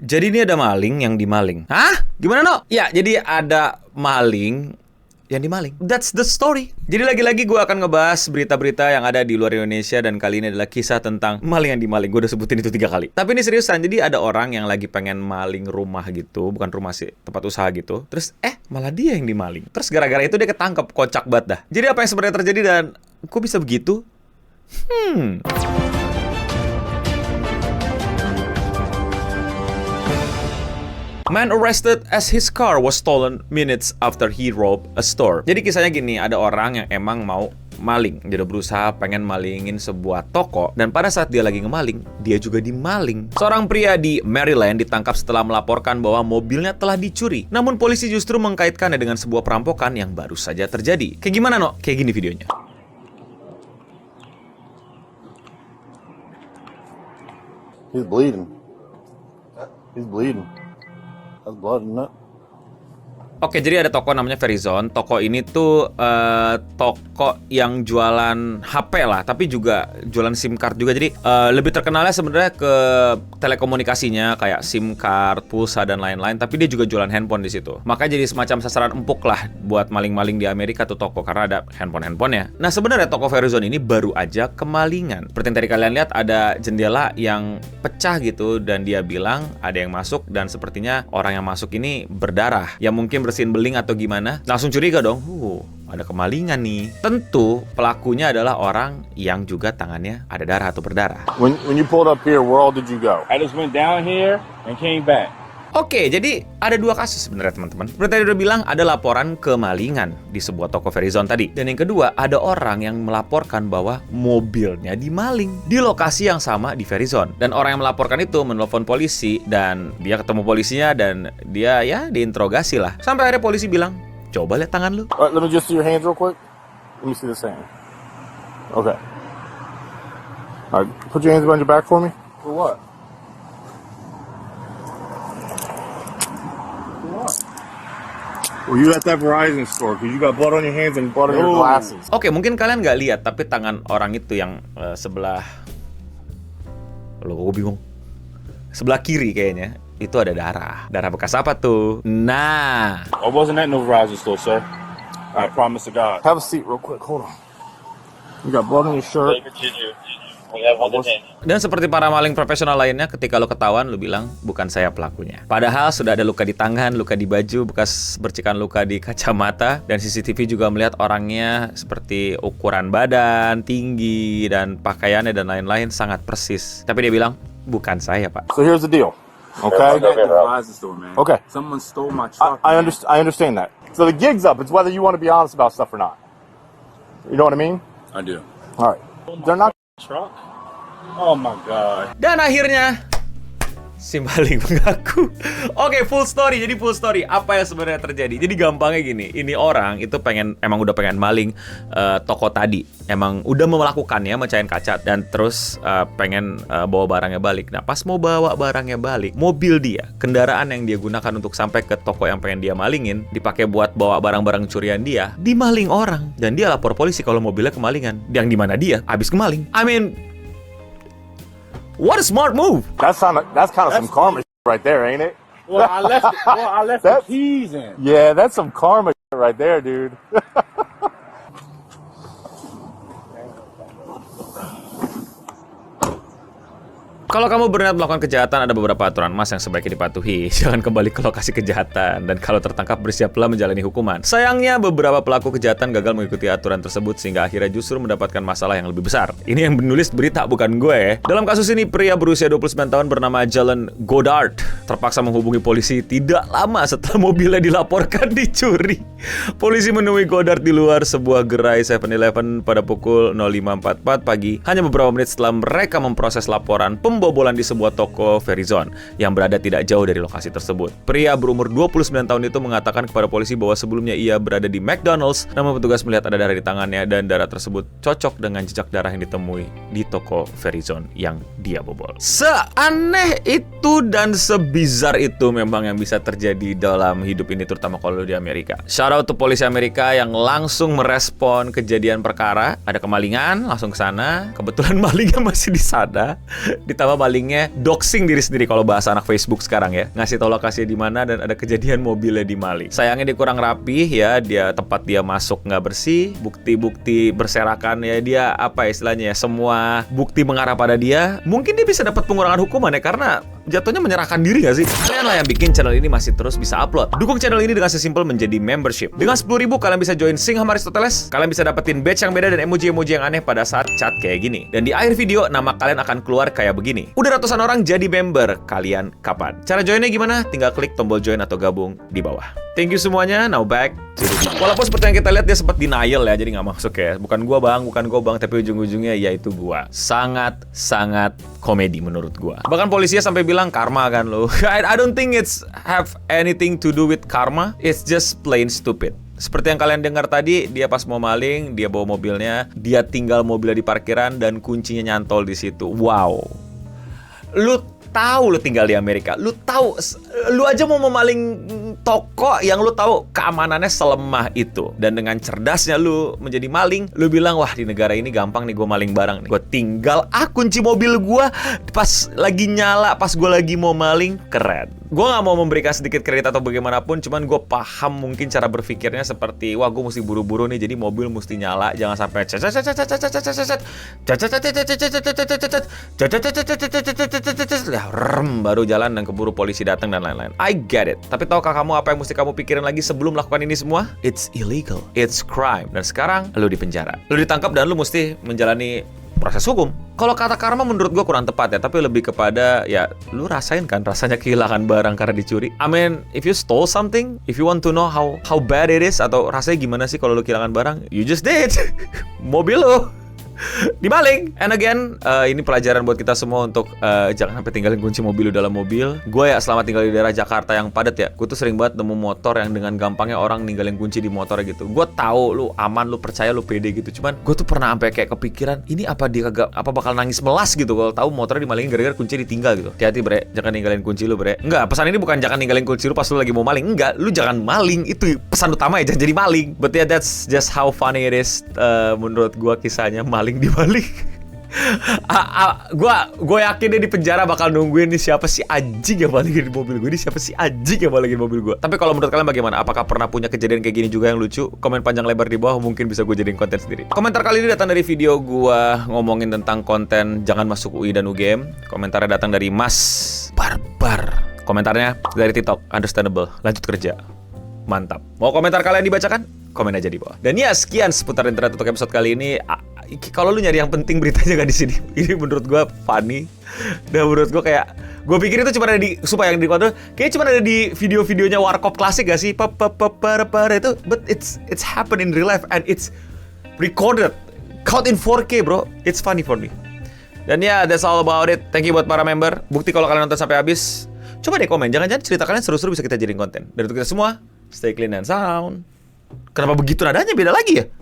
Jadi ini ada maling yang dimaling. Hah? Gimana, no? Ya, jadi ada maling yang dimaling. That's the story. Jadi lagi-lagi gue akan ngebahas berita-berita yang ada di luar Indonesia. Dan kali ini adalah kisah tentang maling yang dimaling. Gue udah sebutin itu 3 kali. Tapi ini seriusan. Jadi ada orang yang lagi pengen maling rumah gitu. Bukan rumah sih, tempat usaha gitu. Terus malah dia yang dimaling. Terus gara-gara itu dia ketangkep. Kocak banget dah. Jadi apa yang sebenarnya terjadi dan kok bisa begitu? Man arrested as his car was stolen minutes after he robbed a store. Jadi kisahnya gini, ada orang yang emang mau maling. Dia udah berusaha pengen malingin sebuah toko. Dan pada saat dia lagi ngemaling, dia juga dimaling. Seorang pria di Maryland ditangkap setelah melaporkan bahwa mobilnya telah dicuri. Namun polisi justru mengkaitkannya dengan sebuah perampokan yang baru saja terjadi. Kayak gimana, no? Kayak gini videonya. He's bleeding. He's bleeding. That's blood, isn't it? Oke, jadi ada toko namanya Verizon. Toko ini tuh toko yang jualan HP lah, tapi juga jualan SIM card juga. Jadi lebih terkenalnya sebenarnya ke telekomunikasinya, kayak SIM card, pulsa dan lain-lain. Tapi dia juga jualan handphone di situ. Makanya jadi semacam sasaran empuk lah buat maling-maling di Amerika tuh toko, karena ada handphone-handphonenya. Nah sebenarnya toko Verizon ini baru aja kemalingan. Seperti yang tadi kalian lihat, ada jendela yang pecah gitu, dan dia bilang ada yang masuk, dan sepertinya orang yang masuk ini berdarah. Ya mungkin bersihin beling atau gimana. Langsung curiga dong, ada kemalingan nih. Tentu pelakunya adalah orang yang juga tangannya ada darah atau berdarah. When you pulled up here, where all did you go? I just went down here and came back. Oke, jadi ada 2 kasus sebenarnya teman-teman. Seperti tadi udah bilang, ada laporan kemalingan di sebuah toko Verizon tadi. Dan yang kedua, ada orang yang melaporkan bahwa mobilnya dimaling di lokasi yang sama di Verizon. Dan orang yang melaporkan itu menelpon polisi, dan dia ketemu polisinya, dan dia ya diinterogasi lah. Sampai akhirnya polisi bilang, coba lihat tangan lu. All right, let me just see your hands real quick. Let me see this hand. Okay. All right, put your hands behind your back for me. For what? Well, you at that Verizon store because you got blood on your hands and blood on your glasses. Oke, mungkin kalian nggak lihat, tapi tangan orang itu yang sebelah, gue bingung, sebelah kiri kayaknya itu ada darah. Darah bekas apa tuh? Nah, I wasn't at no Verizon store, sir. I promise to God. Have a seat real quick. Hold on. You got blood on your shirt. dan seperti para maling profesional lainnya, ketika lo ketahuan, lo bilang, bukan saya pelakunya. Padahal sudah ada luka di tangan, luka di baju, bekas bercikan luka di kacamata, dan CCTV juga melihat orangnya seperti ukuran badan, tinggi, dan pakaiannya dan lain-lain sangat persis. Tapi dia bilang, bukan saya, Pak. So here's the deal. Okay. Okay. Someone stole my truck. I understand that. So the gig's up. It's whether you want to be honest about stuff or not. You know what I mean? I do. All right. They're not. Truck? Oh my God. Dan akhirnya si maling mengaku. Oke, full story. Jadi full story apa yang sebenarnya terjadi. Jadi gampangnya gini, ini orang itu emang udah pengen maling toko tadi. Emang udah melakukannya, mecahin kaca, dan terus pengen bawa barangnya balik. Nah, pas mau bawa barangnya balik, mobil dia, kendaraan yang dia gunakan untuk sampai ke toko yang pengen dia malingin, dipakai buat bawa barang-barang curian dia, dimaling orang. Dan dia lapor polisi kalau mobilnya kemalingan. Yang dimana dia habis kemaling. I mean, what a smart move. That's kind of some karma right there, ain't it? Well, I left the keys in. Yeah, that's some karma right there, dude. Kalau kamu berniat melakukan kejahatan, ada beberapa aturan emas yang sebaiknya dipatuhi. Jangan kembali ke lokasi kejahatan, dan kalau tertangkap, bersiaplah menjalani hukuman. Sayangnya, beberapa pelaku kejahatan gagal mengikuti aturan tersebut, sehingga akhirnya justru mendapatkan masalah yang lebih besar. Ini yang menulis berita, bukan gue. Dalam kasus ini, pria berusia 29 tahun bernama Jalen Goddard terpaksa menghubungi polisi tidak lama setelah mobilnya dilaporkan dicuri. Polisi menemui Goddard di luar sebuah gerai 7-Eleven pada pukul 05.44 pagi, hanya beberapa menit setelah mereka memproses laporan pembobolan di sebuah toko Verizon yang berada tidak jauh dari lokasi tersebut. Pria berumur 29 tahun itu mengatakan kepada polisi bahwa sebelumnya ia berada di McDonald's, namun petugas melihat ada darah di tangannya, dan darah tersebut cocok dengan jejak darah yang ditemui di toko Verizon yang dia bobol. Seaneh itu dan sebizar itu memang yang bisa terjadi dalam hidup ini, terutama kalau di Amerika. Shout out to polisi Amerika yang langsung merespon kejadian perkara. Ada kemalingan, langsung ke sana. Kebetulan malingnya masih di sana. Ditambah malingnya doxing diri sendiri kalau bahasa anak Facebook sekarang ya. Ngasih tahu lokasinya di mana dan ada kejadian mobilnya di maling. Sayangnya dia kurang rapih ya, tempat dia masuk nggak bersih, bukti-bukti berserakan ya, dia apa istilahnya ya, semua bukti mengarah pada dia. Mungkin dia bisa dapat pengurangan hukuman ya, karena jatuhnya menyerahkan diri gak sih? Kalian lah yang bikin channel ini masih terus bisa upload. Dukung channel ini dengan sesimpel menjadi membership. Dengan 10.000 kalian bisa join Sing sama Aristoteles. Kalian bisa dapetin badge yang beda dan emoji-emoji yang aneh pada saat chat kayak gini. Dan di akhir video nama kalian akan keluar kayak begini. Udah ratusan orang jadi member. Kalian kapan? Cara joinnya gimana? Tinggal klik tombol join atau gabung di bawah. Thank you semuanya. Now back to the video. Walaupun seperti yang kita lihat dia sempat denial ya, jadi nggak masuk ya. Bukan gua bang, tapi ujung-ujungnya ya itu gua. Sangat komedi menurut gua. Bahkan polisinya sampai bilang karma kan lo. I don't think it's have anything to do with karma. It's just plain stupid. Seperti yang kalian dengar tadi, dia pas mau maling, dia bawa mobilnya, dia tinggal mobilnya di parkiran dan kuncinya nyantol di situ. Wow. Lu tahu lu tinggal di Amerika, lu tahu, lu aja mau memaling toko yang lu tahu keamanannya selemah itu, dan dengan cerdasnya lu menjadi maling, lu bilang wah di negara ini gampang nih gue maling barang nih, gue tinggal kunci mobil gue pas lagi nyala, pas gue lagi mau maling. Keren. Gue gak mau memberikan sedikit kredit atau bagaimanapun, cuman gue paham mungkin cara berpikirnya seperti wah gue mesti buru-buru nih, jadi mobil mesti nyala, jangan sampai rem baru jalan dan keburu polisi datang dan lain-lain. I get it. Tapi tahukah kamu apa yang mesti kamu pikirin lagi sebelum melakukan ini semua? It's illegal. It's crime. Dan sekarang lu di penjara. Lu ditangkap dan lu mesti menjalani proses hukum. Kalau kata karma menurut gue kurang tepat ya, tapi lebih kepada ya lu rasain kan rasanya kehilangan barang karena dicuri. I mean, if you stole something, if you want to know how bad it is atau rasanya gimana sih kalau lu kehilangan barang, you just did. Mobil lu dimaling. And again, ini pelajaran buat kita semua untuk jangan sampai tinggalin kunci mobil lu dalam mobil. Gue ya selama tinggal di daerah Jakarta yang padat ya, gue tuh sering banget nemu motor yang dengan gampangnya orang ninggalin kunci di motornya gitu. Gue tahu lu aman, lu percaya, lu pede gitu. Cuman gue tuh pernah sampai kayak kepikiran, ini apa dia kagak apa bakal nangis melas gitu kalau tahu motornya dimalingin gara-gara kunci ditinggal gitu. Hati-hati bre, jangan ninggalin kunci lu bre. Enggak, pesan ini bukan jangan ninggalin kunci lu pas lu lagi mau maling. Enggak, lu jangan maling. Itu pesan utama ya, jangan jadi maling. But yeah, that's just how funny it is. Menurut gue kisahnya maling dibalik. Gue yakin dia di penjara bakal nungguin nih siapa sih anjing yang malingin mobil gue, ini siapa sih anjing yang malingin mobil gue. Tapi kalau menurut kalian bagaimana? Apakah pernah punya kejadian kayak gini juga yang lucu? Komen panjang lebar di bawah, mungkin bisa gue jadiin konten sendiri. Komentar kali ini datang dari video gue ngomongin tentang konten jangan masuk UI dan UGM. Komentarnya datang dari Mas Barbar. Komentarnya dari TikTok, understandable, lanjut kerja. Mantap. Mau komentar kalian dibacakan? Komen aja di bawah. Dan ya sekian seputar internet untuk episode kali ini. Kalau lu nyari yang penting beritanya gak di sini. Ini menurut gue funny. Dan menurut gue kayak gue pikir itu cuma ada di supaya yang di kontrol. Kayaknya cuma ada di video-videonya Warkop klasik gak sih? Itu. But it's happen in real life and it's recorded. Caught in 4K bro. It's funny for me. Dan ya that's all about it. Thank you buat para member. Bukti kalau kalian nonton sampai habis. Coba deh komen. Jangan-jangan cerita kalian seru-seru bisa kita jadiin konten. Dan untuk kita semua, stay clean and sound. Kenapa begitu nadanya beda lagi ya?